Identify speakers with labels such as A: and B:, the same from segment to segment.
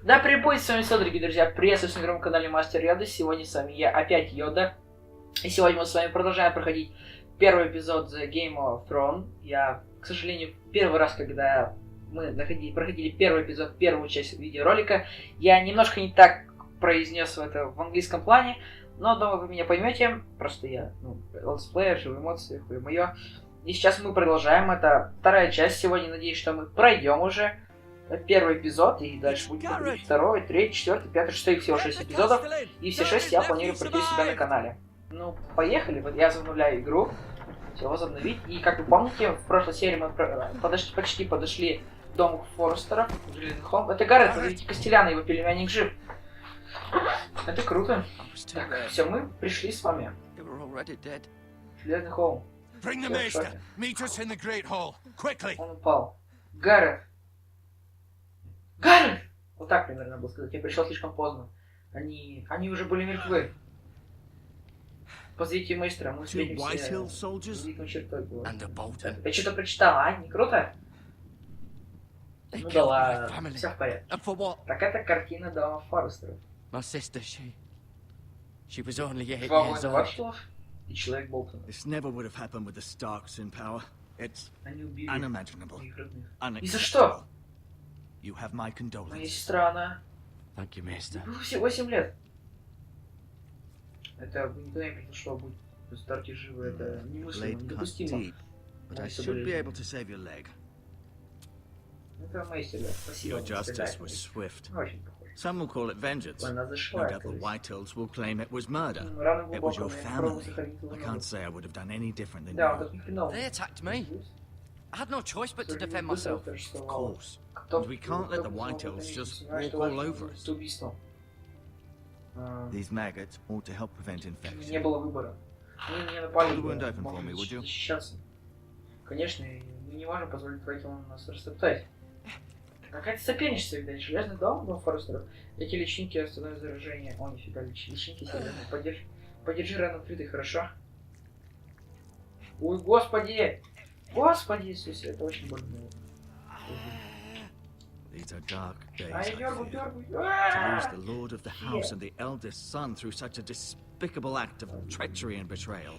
A: Да прибудет с вами, дорогие друзья, приветствую на игровом канале Мастер Йода. Сегодня с вами я, опять Йода. И сегодня мы с вами продолжаем проходить первый эпизод The Game of Thrones. Я, к сожалению, первый раз, когда мы проходили первый эпизод, первую часть видеоролика, я немножко не так произнес это в английском плане, но думаю, вы меня поймете. Просто я, летсплеер, живые эмоции, хуй моё. И сейчас мы продолжаем. Это вторая часть. Сегодня надеюсь, что мы пройдем уже первый эпизод, и дальше будет второй, третий, четвертый, пятый, шестой, всего 6 эпизодов. И все 6 я планирую пройти у себя на канале. Ну, поехали. Вот я возобновляю игру. Все, возобновить. И как вы помните, в прошлой серии мы почти подошли к дому Форестеров, в Железный холм. Это Гаррет, видите, Костелян, его племянник жив. Это круто. Так, все, мы пришли с вами. Железный холм. Он упал. Гаррет! Гаррет! Вот так примерно было сказать. Я пришел слишком поздно. Они уже были мертвы. Позовите мастера, мы встретимся с великим чертой. Я что-то прочитал, а? Не круто? Ну да ладно, все в порядке. Так это картина дома Форестеров. Два воина Варшилов и человек Болтона. Они убили моих родных. И за что? Моя сестра, она... Было всего 8 лет. Это никогда не произошло, будет в старте живы. Это немыслимо, недопустимо. Это моя семья. Спасибо. Очень похоже.
B: Some will call it vengeance.
A: Война
B: No
A: зашла.
B: doubt the Whitehills will claim it was murder.
A: Рано
B: It was your
A: глубоко,
B: family. I can't say I would have done any different than
A: Да, он
B: you.
A: так ни хреново.
C: They attacked me. I had no choice but to defend myself.
B: Of course. And we can't let the Whitehills just walk all over us. These maggots ought to help prevent
A: Не
B: infection.
A: было выбора. Мы не напали.
B: Hold the wound open for me, would you?
A: Защищаться. Конечно, мы не можем позволить Вайтилам нас растоптать. Какая-то соперничество, видать. Железный дом Форестеров. Эти личинки остановят заражение. О, нифига, личинки серьезные. Подержи ран открытый, хорошо? Ой, господи! Господи Иисусе, это очень больно.
B: These are dark days,
A: А я
B: I
A: дергаю,
B: fear.
A: дергаю.
B: To lose the lord of the house and the eldest son through such a despicable act of treachery and betrayal.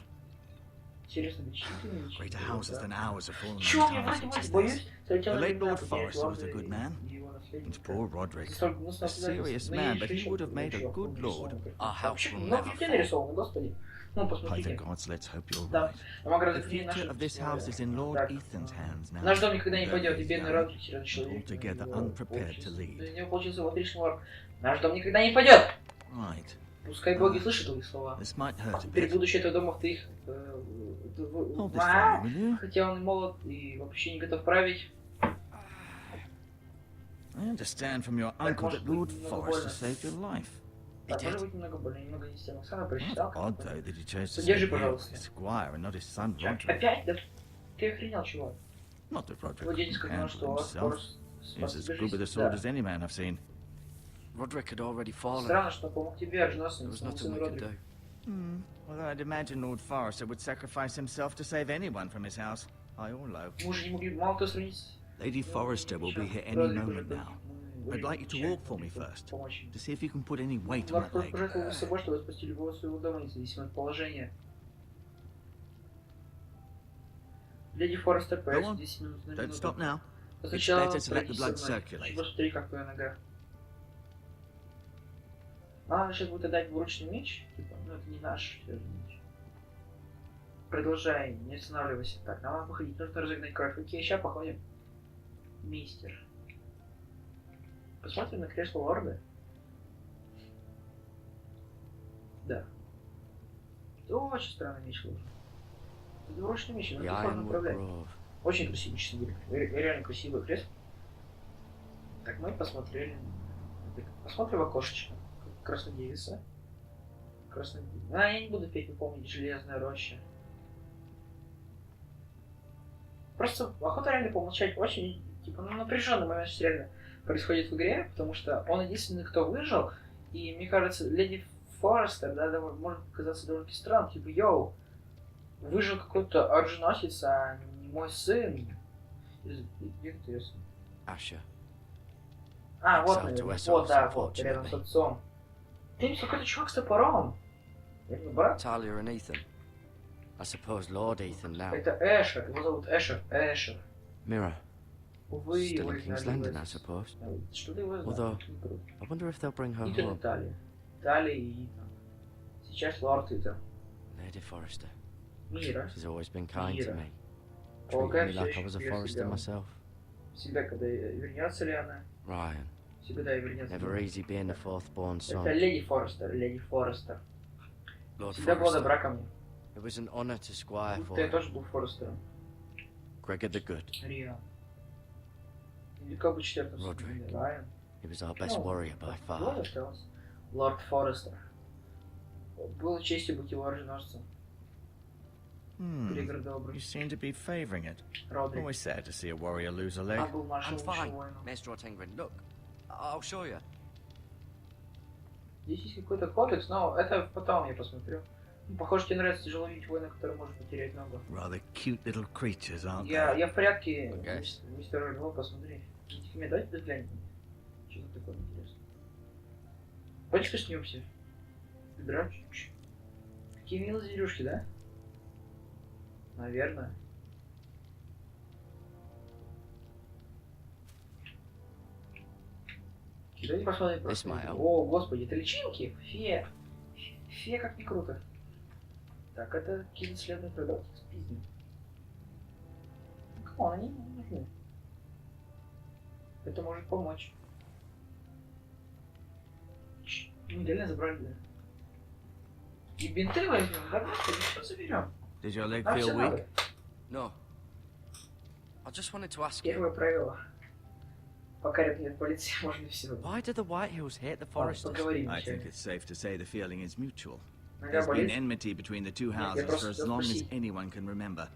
A: Интересно, личинки.
B: Greater houses than ours have fallen
A: Чего
B: on
A: мне
B: times such
A: мать,
B: as
A: боюсь?
B: this. The late Lord Forrester was a good man. And poor Roderick, a serious man, but he would have made a good lord.
C: Our house will
A: Ну,
C: never
A: везде
C: fall.
A: нарисовано, господи. Ну,
B: By the
A: посмотрите.
B: gods, let's hope you're
A: Да.
B: right. The future of this house is in Lord Ethan's hands now.
A: Наш дом никогда не пойдет, и
B: Very
A: бедный
B: young,
A: Родрик серьезный человек.
B: altogether unprepared to
A: Из
B: lead.
A: него получился вот отличный лорд. Наш дом никогда не пойдет.
B: Right.
A: Пускай боги слышат твои слова.
B: This might hurt a
A: Теперь
B: bit.
A: будущее этого дома в твоих...
B: Hold this for me, will you?
A: Хотя он молод и вообще не готов править.
B: I understand from your uncle that Lord Forrester saved your life.
A: Так, может быть, немного больно, немного не с тем. Оксана прочитал.
B: Odd, though, that he chose to
A: Подержи,
B: stay here with
A: пожалуйста.
B: his squire and not his son Roderick.
A: Опять? Да ты охренел, чувак.
B: Not that
A: Вот
B: Roderick
A: дядя сказал,
B: handled
A: что
B: himself.
A: Форс
B: He's
A: спас
B: as
A: тебе
B: good with a
A: жизнь.
B: sword
A: Да.
B: as any man I've seen.
C: Roderick had already fallen.
A: Странно, что помог тебе, а жена
C: There was
A: своему
C: nothing
A: сыну
C: we could
A: Родрик.
C: do.
B: Although I'd imagine Lord Forrester would sacrifice himself to save anyone from his house. I all know.
A: Мы же не могли мало кто сравнить.
B: Lady Forrester will be here any moment now. I'd like you to walk for me first, to see if you can put any weight on
A: Лорд
B: that leg.
A: пожертвовал с собой, чтобы спасти любого своего дома, независимо от положения. Леди Форестер
B: Go
A: появится
B: on.
A: 10 минут на
B: Don't stop
A: минуту.
B: now.
A: Сначала
B: It's better to let the
A: пройди
B: blood
A: со мной.
B: circulate.
A: Посмотри, как твоя нога. Она сейчас будет отдать двуручный меч. Типа, ну это не наш меч. Продолжай, не останавливайся. Так, нам надо походить, нужно разогнать кровь. Окей, сейчас походим. Мистер. Посмотрим на кресло лорда. Да. Это очень странный меч нужен. Это двуручный меч, но
C: The
A: это можно
C: Ironwood
A: управлять.
C: Grove.
A: Очень красивый, честно говоря. Реально красивый кресло. Так, мы посмотрели. Посмотрим в окошечко. Краснодевица. Краснодевица. А, я не буду петь, вы помните, Железная роща. Просто охота реально помолчать. Очень, типа, напряженный момент сейчас реально происходит в игре, потому что он единственный, кто выжил. И мне кажется, леди Форестер, да, может показаться довольно странным. Типа, йоу, выжил какой-то оруженосец, а не мой сын. Интересно.
C: Asher.
A: А, вот,
C: Exiled to
A: наверное.
C: Essos,
A: Вот, да, вот, рядом с
C: unfortunately.
A: отцом. Ты какой-то чувак с топором. Это брат?
C: Talia and Ethan. I suppose Lord Ethan now.
A: Это Эшер. Его зовут Эшер. Эшер.
C: Mirror.
A: Увы,
C: Still
A: его
C: in King's Landing, I
A: изгнали.
C: suppose.
A: Что ты его
C: Although,
A: знаешь? Не круто.
C: I wonder if they'll bring her
A: Итан и
C: home.
A: Талия. Талия и Итан. Сейчас лорд Итан.
C: Lady Forrester.
A: Мира.
C: She's always been kind to
A: Мира.
C: me. Treated
A: Полагаю,
C: me
A: все
C: like I
A: еще
C: was a
A: теперь
C: Forrester
A: всегда.
C: myself.
A: Всегда, когда вернется ли она,
C: Ryan.
A: всегда и вернется.
C: Never easy being the fourth-born
A: Это
C: son.
A: леди Форестер, леди Форестер.
C: Lord
A: Всегда была добра
C: Forrester.
A: ко мне.
C: It was an honor to squire for
A: Ты
C: him.
A: тоже был Форестером.
C: Gregor the Good.
A: Риан. Или как бы четвертым
C: Родрик.
A: Райан.
C: He was our best warrior by
A: Вот
C: far.
A: осталось. Лорд Форестер. Было честью быть его оруженосцем. Кригер
B: You
A: добрый.
B: seem to be favoring it.
A: Родрик.
B: Always sad to see a warrior lose a leg.
A: А был нашим
C: I'm
A: лучшим
C: fine,
A: воином.
C: Maester Otengrin. Look, I'll show you.
A: Здесь есть какой-то кодекс, но это потом я посмотрю. Ну, похоже, тебе нравится тяжело видеть воина, который может потерять ногу.
B: Rather cute little creatures, aren't
A: Я
B: they?
A: в порядке,
C: Okay.
A: мистер Рольдвол, посмотри. Идите ко мне, давайте взглянем. Что тут такое интересное? Хочешь коснемся? Бедра чуть-чуть. Какие милые зверюшки, да? Наверное. Давайте посмотрим просто.
C: Исмаил.
A: О, господи, это личинки? Фея. Фея как не круто. Так, это какие-то следные продукты с пиздами. Кому они не нужны? Это может помочь. Мы реально забрали, да? И бинты возьмем, да, господи, что заберем?
B: Did your leg
A: Нам
B: feel
A: все
B: weak?
A: надо.
C: No. I just wanted to ask you,
A: Первое правило. Пока рядом нет полиции, можно все.
C: why do the Whitehills hate the
A: Ладно,
C: Foresters?
A: поговорим.
B: I think
A: вначале.
B: it's safe to say the feeling is mutual.
A: Нога
B: There's been
A: болит?
B: enmity between the two
A: Yeah,
B: houses
A: просто
B: for as
A: хотел
B: long as
A: спросить.
B: anyone can remember.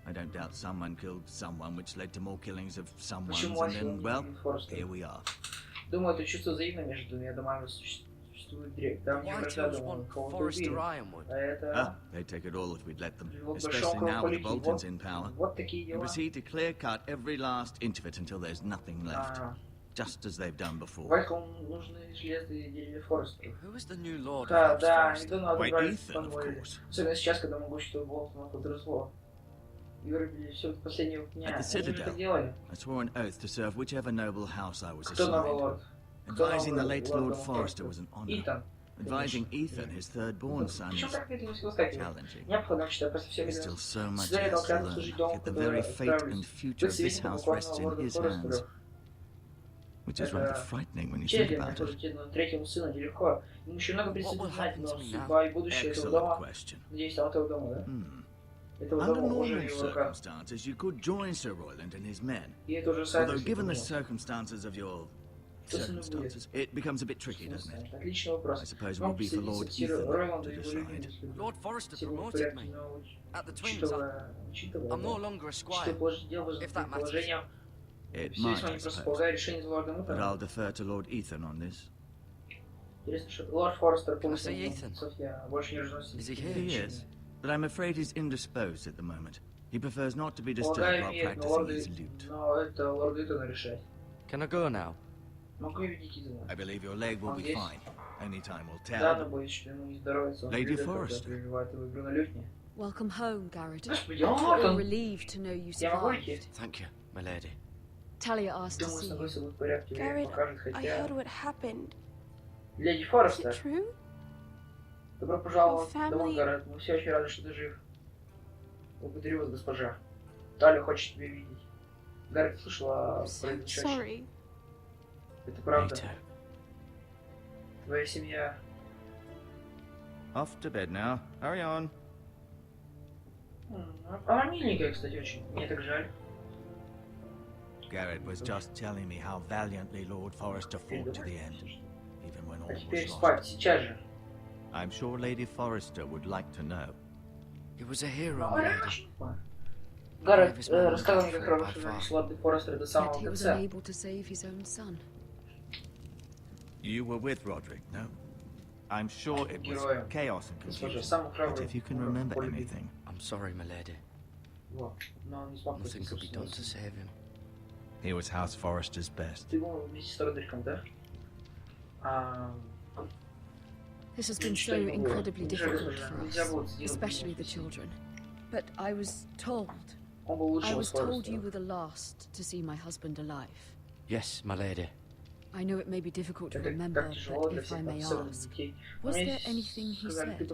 B: I don't doubt someone killed someone, which led to more killings of someone's,
A: Почему
B: and then, well,
A: Форестер?
B: here we are.
A: Думаю, это чувство взаимно между двумя домами существует давняя вражда,
C: Whitehills
A: думаю,
C: want
A: кого-то
C: Forrester
A: убили.
C: Ironwood.
A: А это...
B: Ah, they'd take it all if we'd let them,
A: живот
B: especially
A: большого
B: now with the
A: кровопролития.
B: Boltons in power.
A: Вот такие
B: And
A: дела.
B: proceed to clear cut every last inch of it until there's nothing left,
A: А,
B: just as they've done before.
A: Вайхолм нужны железные деревья Форестеров.
C: Who is the new Lord
A: Да,
C: of House
A: да,
C: Forrester?
A: недавно
B: Why,
A: отобрали
B: Ethan, of
A: конвой.
B: course.
A: Особенно сейчас, когда могущество Болтона подросло. И вырубили все до последнего
B: At
A: дня.
B: the
A: Они же это
B: Citadel,
A: делали.
B: I swore an oath to serve whichever noble house I was
A: Кто новый
B: assigned.
A: лорд?
B: Advising the late
A: Лорд
B: Lord
A: Форестер?
B: Forrester was an honor.
A: Итан.
B: Advising Ethan, his third-born son,
A: Почему
B: is
A: так медленно все выскакивает?
B: challenging.
A: Необходимо, что я просто все
B: There's
A: время
B: still so much
A: всегда
B: yet to
A: клятву
B: learn,
A: служить дому,
B: yet the
A: который
B: very fate and
A: отправлюсь.
B: future of this house rests in his hands, which is rather frightening when you think
A: Через
B: about it.
A: находит третьему сыну нелегко. Ему еще много
C: What
A: предстоит
C: will
A: узнать,
C: happen
A: но
C: to me now?
A: судьба и будущее этого
B: Excellent
A: дома,
B: question.
A: надеюсь, там этого дома, да? Этого
B: Under
A: дома уже в
B: normal
A: его руках.
B: circumstances, you could join Sir Royland and his men.
A: И это уже сайт.
B: Although, given the circumstances of your circumstances, it becomes a bit tricky, doesn't it?
A: Отличный вопрос.
B: I suppose it
A: Мог
B: would be for Lord
A: присоединиться
B: Ethan
A: Ройланду
B: to
A: и его людям,
B: decide.
A: если бы
C: Lord Forrester
A: все было в
C: promoted
A: порядке,
C: me.
A: но
C: At the Twins,
A: учитывая,
C: I'm no
A: да,
C: longer a
A: что
C: squire.
A: положить дело
C: If that matters.
A: положение,
B: It
A: все
B: might,
A: весьма
B: I
A: непросто
B: suppose.
A: полагаю решение за лордом
B: But
A: Итаном.
B: I'll defer to Lord Ethan on this.
A: Интересно, что лорд Форестер
C: Can I say Ethan?
A: Софья больше не разносит.
C: Is he here?
B: He is, but I'm afraid he's indisposed at the moment. He prefers not to be disturbed
A: Полагаю,
B: while
A: имеет, но
B: practicing
A: лорды,
B: his lute.
A: но это лорду Итану решать.
C: Can I go now?
A: Могу я видеть Итана?
B: I believe your leg will be
A: Yes.
B: fine. Only time will
A: Да, но
B: tell.
A: боюсь, что ему не здоровится. Он
B: Lady
A: придет, когда
B: Forrester.
A: прибивает его игру на лютне.
D: Welcome home, Garrett.
A: Господи,
D: I'm
A: Ортон!
D: relieved to know you
A: Я могу идти?
D: survived.
C: Thank you, my lady.
D: Talia asked to
A: Думаю, с
D: see
A: тобой
D: you.
A: все будет в порядке. Время
E: Garrett,
A: покажет,
E: I
A: хотя...
E: heard what happened.
A: Леди
E: Is
A: Форестер,
E: it true?
A: добро пожаловать
E: Your
A: домой,
E: family-
A: Гаррет. Мы все очень рады, что ты жив. Благодарю вас, госпожа. Талия хочет тебя видеть. Гаррет слышала о
E: I'm so
A: произошедшем.
E: sorry.
A: Это
C: Me
A: правда.
C: too.
A: Твоя семья...
B: Off to bed now. Hurry on.
A: Она миленькая, кстати, очень. Мне так жаль.
B: Garrett was just telling me how valiantly Lord Forrester fought to the end, even when all
A: А теперь
B: was
A: спать,
B: lost.
A: сейчас же.
B: I'm sure Lady Forrester would like to know.
C: He was a hero,
A: Ну,
C: my
A: я
C: lady.
A: очень не понимаю. Гаррет рассказал мне, как хорошо Лорд Форестер до
D: Yet
A: самого
D: he was
A: конца.
D: unable to save his own son.
B: You were with Roderick, no? I'm sure it was
A: Героем.
B: chaos and
A: Госпожа,
B: confusion.
A: самый
B: But
A: храбрый.
B: if you can remember anything,
C: I'm sorry, my lady.
A: Вот. Но он не смог
C: Nothing
A: спасти
C: could be done to
A: собственного сына.
C: save him.
B: He was House Forester's best.
A: Ты был вместе с Родриком, да?
D: This has been so incredibly difficult for us, especially the children. But I was told you were the last to see my husband alive.
C: Yes, my lady.
D: I know it may be difficult to remember, but if I may ask, was there anything he said?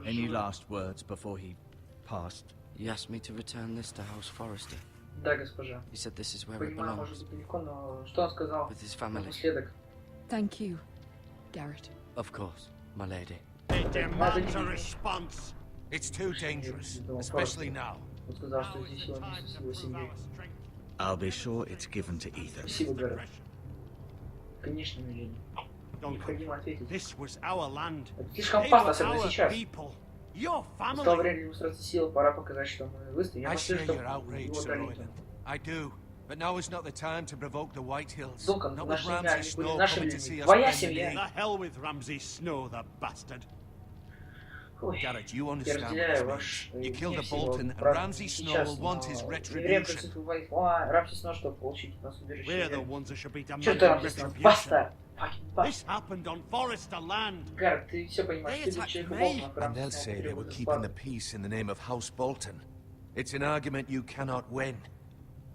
B: Any last words before he passed?
C: He asked me to return this to House Forester.
A: Да, госпожа.
C: He said this is where it
A: Понимаю, может
C: belongs.
A: быть далеко, но что он сказал?
C: With his family.
A: Напоследок.
D: Thank you, Garrett.
C: Of course, my lady.
E: It demands a response. It's too dangerous, especially now.
A: Он сказал, что здесь его место с его семьей.
B: I'll be sure it's given to Ethan.
A: Спасибо, Гаррет. Конечно, миледи. Необходимо ответить.
E: This was our land.
A: Это слишком опасно, особенно сейчас.
E: Your
A: Настало
E: family.
A: время демонстрации силы, пора показать, что мы выстоим. Я
E: I
A: посмотрю,
E: share
A: что
E: your outrage,
A: его
E: Sir
A: долили.
E: Royland. I do. But now is not the time to provoke the Whitehills.
A: Дункан,
E: Not with
A: наша семья,
E: Ramsay
A: не
E: Snow
A: будет нашими
E: coming to
A: людьми.
E: see us
A: Твоя
E: bend the
A: семья.
E: knee. The hell with Ramsay Snow, the bastard.
A: Ой,
E: Garrett, you
A: я
E: understand what
A: разделяю
E: this
A: ваш
E: means. You killed
A: гнев
E: a
A: всего
E: Bolton, and
A: правда
E: Ramsay Snow
A: сейчас,
E: will want his
A: но время
E: retribution.
A: присутствует в White. Рамси Сноу, чтобы получить нас убежище.
E: We're the ones that should be
A: Чё ты,
E: demanding
A: Рамси Сноу?
E: retribution.
A: Баста!
E: This happened on Forester land.
A: Гаррет, ты все понимаешь, ты будешь человек Болтона,
E: And they'll say they were keeping the peace in the name of House Bolton. It's an argument you cannot win.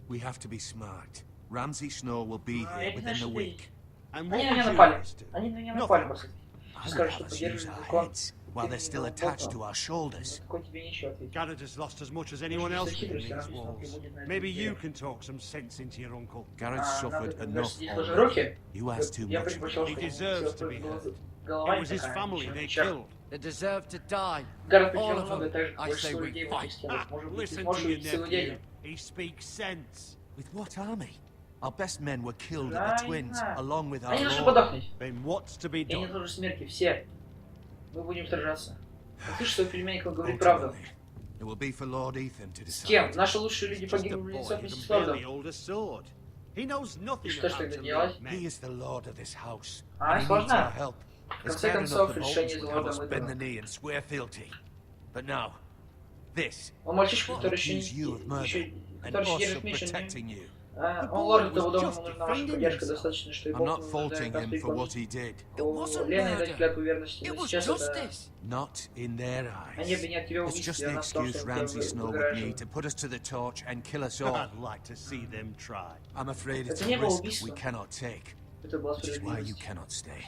E: We have to be smart. Ramsay Snow will be here within the week.
A: Они
E: And
A: на
E: what
A: меня
E: would you
A: напали.
E: guys do?
A: Они на меня напали, просто.
E: I would
A: Скажешь,
E: have
A: что
E: us use
A: поддерживаешь
E: our
A: закон.
E: heads while they're still attached to our shoulders.
A: Такой тебе нечего ответить.
E: Garrett has lost as much as anyone else within these walls. Maybe you can talk some sense into your uncle. Garrett's suffered enough already. You asked too much of him. He deserves to be heard. It was his family they killed.
C: They deserve to die.
A: Гаррет
C: All
A: потерял
C: of
A: много,
C: them.
A: так же
C: I
A: больше
C: say
A: своих
C: we
A: людей
C: fight.
A: против Может быть, ты
E: Listen
A: сможешь
E: to your
A: убить своего
E: nephew.
A: дядю.
E: He speaks sense. With what army? Our best men were killed
A: Да,
E: at the
A: не
E: twins,
A: знаю.
E: along with our
A: Они должны
E: lord.
A: подохнуть.
E: Then what's to be
A: И они
E: done?
A: должны смерти, все. Мы будем сражаться. А ты что, племянник, он говорит правду.
E: It will be for Lord Ethan to
A: С кем?
E: decide.
A: Наши лучшие люди
E: Just a
A: погибли в
E: boy
A: лицо
E: who
A: вместе
E: can
A: с лордом.
E: barely hold a sword. He knows nothing
A: что ж
E: about
A: тогда
E: to
A: делать?
E: lead men. He is the lord of this house.
A: А,
E: and he needs
A: сложно.
E: our help.
A: В
E: It's
A: конце
E: fair
A: концов,
E: enough the
A: решение
E: Boltons
A: за
E: would have us
A: лордом
E: bend the
A: этого.
E: knee and swear fealty. But now, this
A: Он мальчишка, который еще
E: accuse you of murder
A: еще
E: and
A: который еще
E: us
A: держит
E: of
A: меч.
E: protecting you.
A: Он лорд того дома, ему нужна ваша поддержка достаточно, что и
E: I'm
A: Бог
E: not faulting him for what he did.
A: Лена дать клятву верности,
C: It
A: но
C: was
A: сейчас это...
C: justice.
E: Not in their
A: Они
E: eyes.
A: обвинят тебя в
E: It's just
A: убийстве,
E: the
A: а нас в том,
E: excuse
A: что
E: Ramsay
A: ты
E: Snow would
A: выбираешь.
E: need to put us to the torch and kill us all.
F: I'd like to see them try.
E: I'm afraid it's
A: Это
E: a
A: не было
E: risk
A: убийство.
E: we cannot take,
A: Это была
E: which is why you
A: справедливость.
E: cannot stay.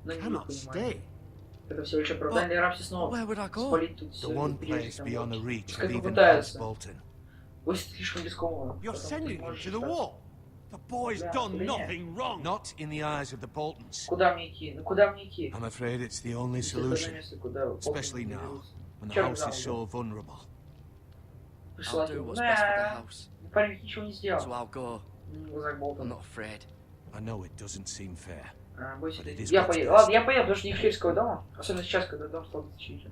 A: Но не
F: Cannot
A: вы
F: stay.
A: понимаете. Это всего лишь оправдание Рамси снова.
C: Where would I go?
A: Спалить тут
E: The
A: все.
E: one place beyond the reach
A: Пускай
E: of even House
A: попытаются.
E: Bolton.
A: Пусть слишком рискованно.
F: You're
A: Потом ты
F: sending him
A: можешь
F: to the
A: остаться.
F: wall. The boy's
A: Yeah,
F: done
A: yeah.
F: nothing wrong.
E: Not in the eyes of the Boltons.
A: Куда мне идти? Ну куда мне идти?
E: I'm afraid it's the only
A: Есть одно
E: solution,
A: место, куда
E: especially now, when the
A: Чёрт
E: house
A: знал,
E: is so vulnerable.
A: Пришла
C: I'll do what's best for the house.
A: парень ничего не
C: So
A: сделал.
C: I'll go.
A: В глазах
C: I'm
A: Болтона.
C: not afraid.
E: I know it doesn't seem fair.
A: Бойся,
E: But it is
A: я
E: what's
A: поеду.
E: best.
A: Ладно, я поеду, потому что не хлебского дома. Особенно сейчас, когда дом стал защитен.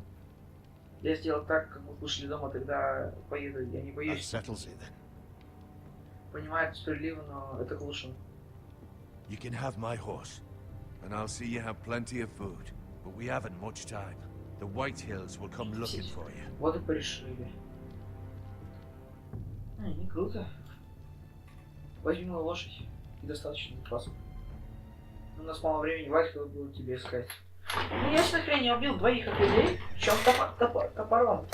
A: Я сделал так, как мы слушали дома, тогда поеду. Я не
E: That
A: боюсь.
E: settles it then.
A: Понимаю, это справедливо, но это к лучшему.
E: You can have my horse, and I'll see you have plenty of food. But we haven't much time. The Whitehills will come looking for you.
A: Вот и порешили. Не круто. Возьми мою лошадь. И достаточно запасов. У нас мало времени, Вальхилл будет тебе искать. Ну я на хрень убил двоих людей, причем топором.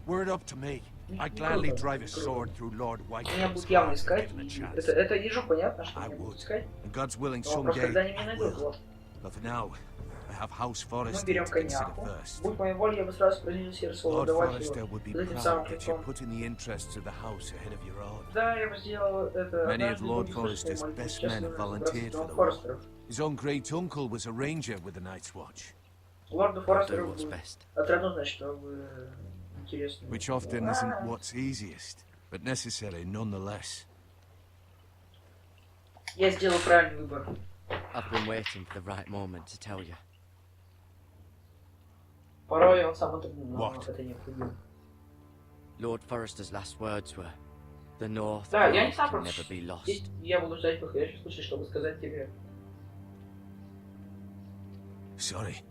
E: Were it up to me, I'd gladly drive a sword through Lord
A: Меня
E: Whitehill's
A: будут явно
E: heart
A: искать.
E: given a
A: И
E: chance.
A: это ежу понятно, что
E: I
A: меня будут
E: would.
A: искать.
E: And God's willing,
A: Но просто когда они
E: someday
A: меня
E: I
A: найдут,
E: will.
A: вот.
E: But for now, I have House
A: Мы
E: Forester
A: берем
E: to consider
A: коньяку.
E: first.
A: Будь моей волей, я бы сразу произнес сердце
E: Lord
A: лорда
E: Forester
A: Вальхилла.
E: would be
A: За этим самым
E: proud that you
A: клинком.
E: put in the interests of the house ahead of your own.
A: Да, я бы сделал это.
E: Many of
A: однажды
E: Lord
A: буду слышать
E: Forester's
A: мои молитвы,
E: best
A: честно,
E: men have volunteered for the
A: Форестеров.
E: war. His own great uncle was a ranger with the Night's Watch,
A: Лорду
C: I'll do
A: Форестеру
C: what's
A: будет
C: best.
A: отрадно знать, что вы интересны.
E: which often isn't what's easiest, but necessary nonetheless.
A: Я сделал правильный выбор.
C: I've been waiting for the right moment to tell you.
A: Порой он сам это
E: What?
A: это необходимо.
C: Lord Forester's last words were, "The North
A: Да, я не
C: Road
A: сам
C: can
A: просто.
C: never be lost."
A: Здесь я буду ждать подходящий случай, чтобы сказать тебе.
E: Sorry,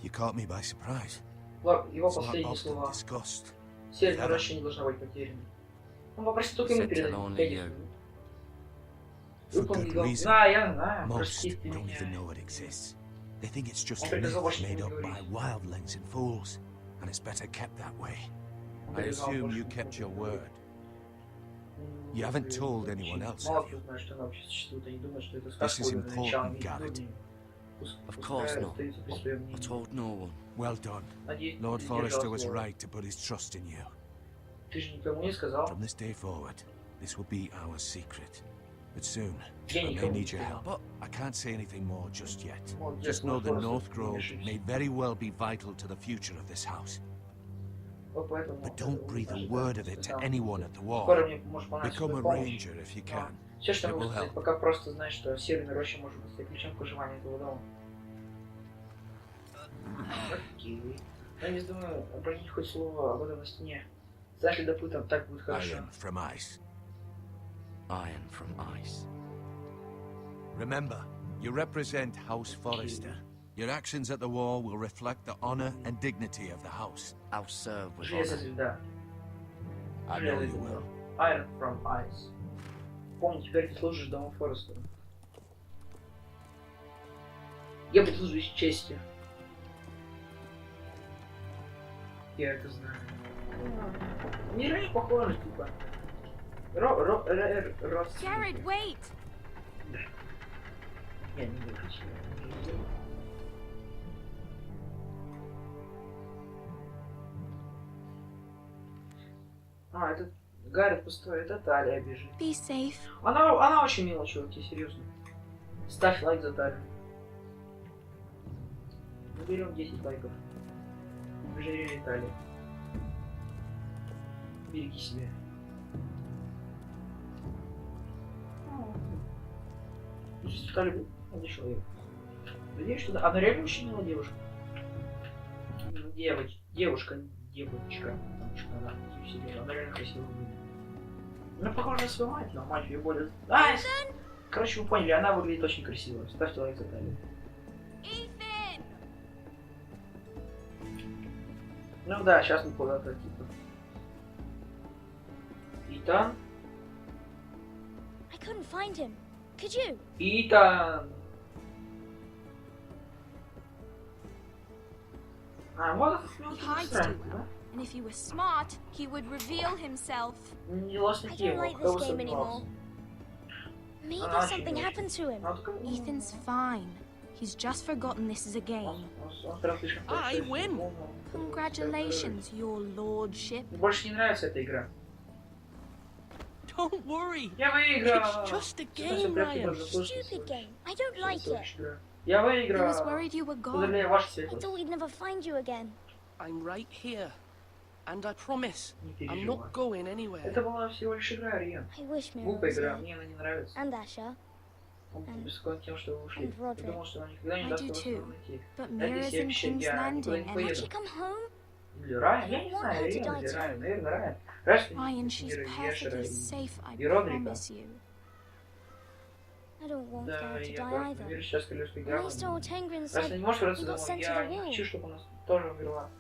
E: you caught me by surprise.
A: Его
E: It's not
A: последние
E: often
A: слова.
E: discussed.
A: Северная роща не должна быть потеряна. Он попросил только ему
C: Said
A: передать.
C: tell only
A: Пегису.
C: you.
A: Выполни долг.
E: reason.
A: Да, я знаю.
E: Most
A: Прости ты
E: don't even
A: меня.
E: know it exists. They think it's just
A: Он
E: a myth
A: приказал больше
E: made
A: не
E: up by
A: говорить.
E: wildlings and fools, and it's better kept that way.
A: Он
E: I
A: приказал
E: assume
A: больше
E: you
A: не
E: kept your
A: говорить.
E: word. You haven't told anyone else,
A: Мало
E: have
A: кто
E: you?
A: знает, что она вообще существует. Они думают, что это
E: This
A: сказка,
E: is
A: выдуманная началом
E: important, Garrett.
A: истории.
C: Of course not.
A: Остаются при своем
C: I
A: мнении.
C: told no one.
E: Well done.
A: Надеюсь,
E: Lord
A: ты
E: Forrester
A: сдержал
E: was
A: слово.
E: right to put his trust in you.
A: Ты же никому не сказал.
E: From this day forward, this will be our secret. But soon,
A: Я
E: I may
A: никому не
E: need your
A: сказал.
E: help. But I can't say anything more just yet.
A: Вот,
E: Just
A: я
E: know the
A: просто
E: North Grove
A: вмешаюсь.
E: may very well be vital to the future of this house.
A: Вот поэтому
E: But don't breathe a word of it to
A: сказал.
E: anyone at the
A: Скоро
E: wall.
A: мне может понадобиться
E: Become a
A: твоя помощь.
E: ranger if you can.
A: Все, что
E: It
A: я могу
E: will
A: сказать,
E: help.
A: пока просто знать, что северная роща может быть стать ключом к выживанию этого дома. Окей. Я не думаю обронить хоть слово об этом на стене. Знаешь ли, допытом, так будет хорошо.
E: Iron from ice.
C: Iron from ice.
E: Remember, you represent House Forrester. Your actions at the wall will reflect the honor and dignity of the house.
C: I'll serve with
A: Железная
C: honor.
A: звезда.
E: I know
A: Железная
E: you
A: звезда.
E: will.
A: Iron from Ice. Помни, теперь ты служишь дому Форестера. Я прислуживаюсь чести. Я это знаю. Мира не похожи, типа.
D: Jared, wait!
A: Я не выключил. А, это Гаррет пустой, это Талия бежит.
D: Be safe.
A: Она очень милая, чуваки, серьезно. Ставь лайк за Талию. Наберем 10 лайков. Ожерелье Талии. Береги себя. Если Талия будет человек. Надеюсь, что да. Она реально очень милая девушка. Девушка. Потому что она в себе. Она реально красивая выглядит. Она похожа на свою мать, но мать ее более... Короче, вы поняли, она выглядит очень красиво. Ставьте лайк за Талию.
D: Ethan!
A: Ну да, сейчас мы куда-то типа. Итан.
G: I couldn't find him. Could you?
A: Итан. А, вот
D: He hides too well, and if he was smart, he would reveal himself.
A: не лошадь
G: I don't like this game anymore. Maybe
A: Ah,
G: something
A: she-
G: happened to him.
D: Ethan's fine. He's just forgotten this is a game.
C: I win.
D: Congratulations, your lordship.
A: Мне больше не нравится эта игра.
C: Don't worry.
A: Я выиграл!
C: It's just a
A: Всё, всё,
C: game,
A: прятки
C: Ryan.
A: можно слушать.
G: Stupid game. I don't like it.
A: Я
D: I was
A: выиграл!
D: worried you were gone.
A: Поздравляю, ваша
G: I
A: светлость.
G: thought we'd never find you again.
C: I'm right here. And I promise,
A: Не
C: I'm
A: переживай.
C: not going anywhere.
A: Это была всего лишь игра, Риан.
G: I wish Mira
A: Глупая
G: was
A: игра,
G: here.
A: мне она не нравится.
G: And Asher.
A: Он беспокоен тем, что вы ушли.
G: and Roderick.
A: Я думал, что нам никогда не
D: I
A: даст
D: do
A: вас
D: too.
A: снова найти.
D: But
A: Надеюсь,
D: Mira's
A: я
D: in
A: обещаю,
D: King's
A: я никуда
D: Landing,
A: не
D: and
G: Will
A: поеду.
G: she come home?
A: Или Райан? Я
G: I
A: не
G: want
A: знаю,
G: her to
A: Риан
G: die
A: или
G: too.
A: Райан. Наверное, Райан. Раньше
D: Ryan, she's
A: Мира, Ешера
D: perfectly
A: и...
D: safe, I
A: и Родрика.
D: promise you.
G: I don't want
A: Да,
G: Garrett to
A: я
G: die
A: просто
G: either.
A: верю сейчас королевской
G: When I stole
A: грамоте.
G: Tengrin
A: Раз ты
G: said,
A: не можешь вернуться
G: he got
A: домой,
G: sent to
A: я
G: the
A: не
G: wall.
A: хочу, чтобы у нас тоже умерла.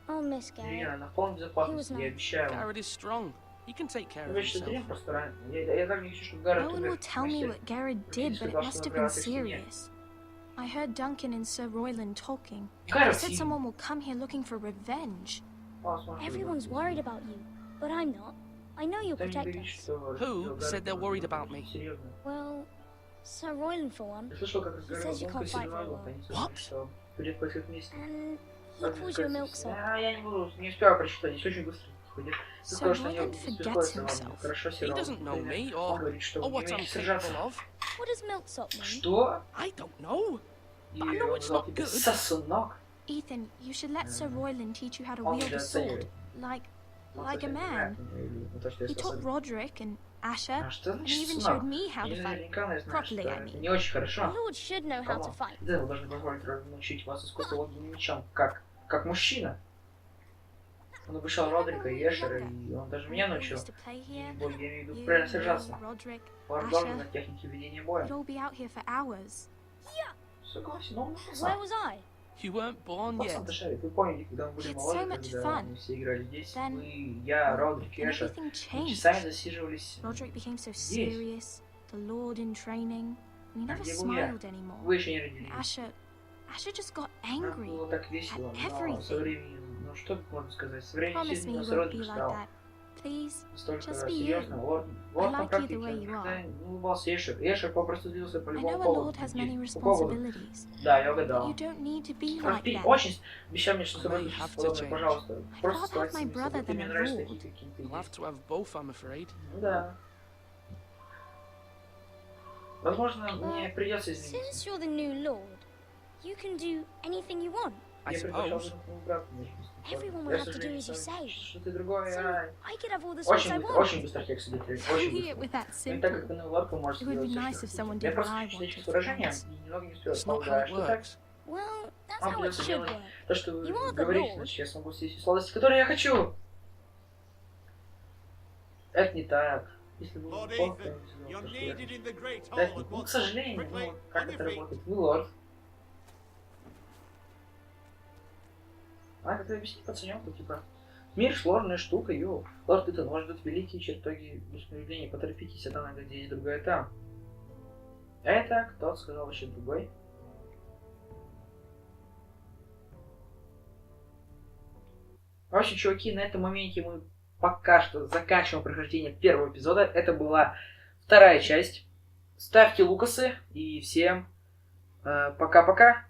G: I'll miss Garrett.
A: Ирина, она в полной безопасности,
G: He was
A: я
G: nice.
A: обещаю вам.
C: Garrett is strong. He can take care
A: Ну,
C: of
A: ведь что
C: himself.
A: Ирина просто ранен. Я так не хочу, чтобы Гаррет
D: No one
A: умер.
D: will tell me what Garrett did, but it must have been serious. I heard Duncan and Sir Royland talking. They
A: Гаррет,
D: said someone will come here looking for revenge.
G: Everyone's worried about you, but I'm not. I know you'll protect us.
C: Who said they're worried about me?
A: Серьезно.
G: Well, Sir Royland for one.
A: Я слышал, как
G: says you can't fight very well.
C: What?
A: что будет платить вместе.
G: And he calls you a milksop.
A: Я не буду, не успела прочитать, здесь очень быстро ходит. Ты
D: Sir
A: сказал, что
D: Royland
A: не
D: forgets
A: беспокоится
D: himself.
A: вам. Хорошо,
C: He
A: Сирон.
C: doesn't know me
A: Он
C: or,
A: говорит, что
C: or
A: вы
C: what I'm
A: умеете сражаться.
C: capable of.
G: What does milksop mean?
A: Что?
C: I don't know.
A: И
C: I know
A: он
C: it's
A: назвал
C: not
A: тебя
C: good.
A: сосунок.
D: Ethan, you should let Sir Royland teach you how to
A: Он
D: wield a sword.
A: недооценивает.
D: Like a man.
A: То, что я
D: He taught
A: способен.
D: Roderick and Asher,
A: А что
D: and he
A: значит
D: even
A: сосунок?
D: showed me how to
A: Я
D: fight.
A: наверняка знаю, что
D: Properly, I
A: это
D: mean.
A: не очень
G: A
A: хорошо.
G: lord should know how to
A: Кому?
G: fight.
A: Да, вы должны позволить научить вас искусству владения мечом, как мужчина. Он обучал Родрика и Эшера, и он даже меня
D: We all
A: научил.
D: used to play here.
A: Я имею в виду
D: You,
A: правильно
D: me,
A: сражаться.
D: Roderick,
A: Возможно,
D: Asher.
A: на технике ведения
D: We'd
A: боя.
D: all be out here for hours.
A: Согласен, но он
G: Where was I?
C: You weren't born
A: пацан
C: yet.
A: ты шарит. Вы помните, когда мы были
D: It's
A: моложе,
D: so much
A: когда
D: fun.
A: мы все играли здесь,
D: Then-
A: мы, я, Родрик и
D: And
A: Эшер,
D: everything
A: мы
D: changed.
A: часами засиживались
D: Roderick became so
A: здесь.
D: serious.
H: the Lord in training. We never smiled anymore.
A: Вы еще не родились.
H: Asher just got
A: Нам
H: angry
A: было так весело,
H: at
A: но со
H: everything.
A: временем, ну что тут можно сказать, со временем
H: Promise me
A: сильно
H: you won't be
A: сродник
H: like
A: стал.
H: that. Please,
A: Настолько
H: just be you.
A: серьезно. Лорд
H: I
A: на
H: like you
A: практике
H: the way you
A: никогда
H: are.
A: не улыбался Эшер. Эшер попросту злился по
H: I
A: любому
H: know a
A: поводу.
H: Lord has many
A: По поводу.
H: responsibilities,
A: Да, я
H: but
A: угадал.
H: you don't need to be
A: Он
H: like that.
A: очень обещал мне, что с тобой
C: I may
A: случится
C: have to
A: подобное,
C: change.
A: пожалуйста. Просто
H: I'd rather have
A: оставайся
H: my
A: с ним,
H: brother
A: ты мне
H: than a
A: нравишься
H: lord.
A: такие, какие ты
C: I'll have
A: есть.
C: to have both, I'm afraid.
A: Ну да. Возможно, мне придется
G: Since
A: измениться.
G: you're the new lord, you can do anything you want.
C: I
A: Я предпочел
C: suppose.
A: бы твоему брату, нежели
G: Everyone will
A: Я
G: have to do
A: сожалею,
G: as you say.
A: что ты другой,
G: So
A: ай.
G: I could have all the sweets I want.
A: Очень быстро текст идет, очень
H: Saying it
A: быстро.
H: with that
A: Ну и так как
H: simple.
A: ты новую лодку можешь
H: It would be
A: сделать
H: nice
A: всё,
H: if
A: что
H: someone
A: хочешь. Я
H: did what
A: просто
H: I
A: встречаюсь
H: wanted
A: с выражением
H: for
A: и немного не успел.
C: It's not how
A: Полагаю,
C: it
A: что так.
C: works.
G: Well, that's
A: Вам
G: how it
A: придется
G: should
A: делать
G: work.
A: то, что вы
G: You are the
A: говорите,
G: Lord.
A: значит я смогу съесть сладости, которые я хочу. Это не так. Если бы
F: Lord
A: вы плохо
F: Ethan,
A: сделал
F: you're
A: то, что я
F: needed
A: хочу.
F: in the great hall
A: Это,
F: at
A: ну, к
F: once.
A: сожалению,
F: Quickly,
A: ну, как
F: on your
A: это
F: feet.
A: работает? Вы лорд. А, как ты объяснить пацанёнку, типа, мир сложная штука, ё. Лорд Итан может ждать великие чертоги восстановления, поторопитесь, это надо где есть другое там. Это кто сказал вообще другой? В общем, чуваки, на этом моменте мы пока что заканчиваем прохождение первого эпизода. Это была вторая часть. Ставьте лукасы и всем пока-пока.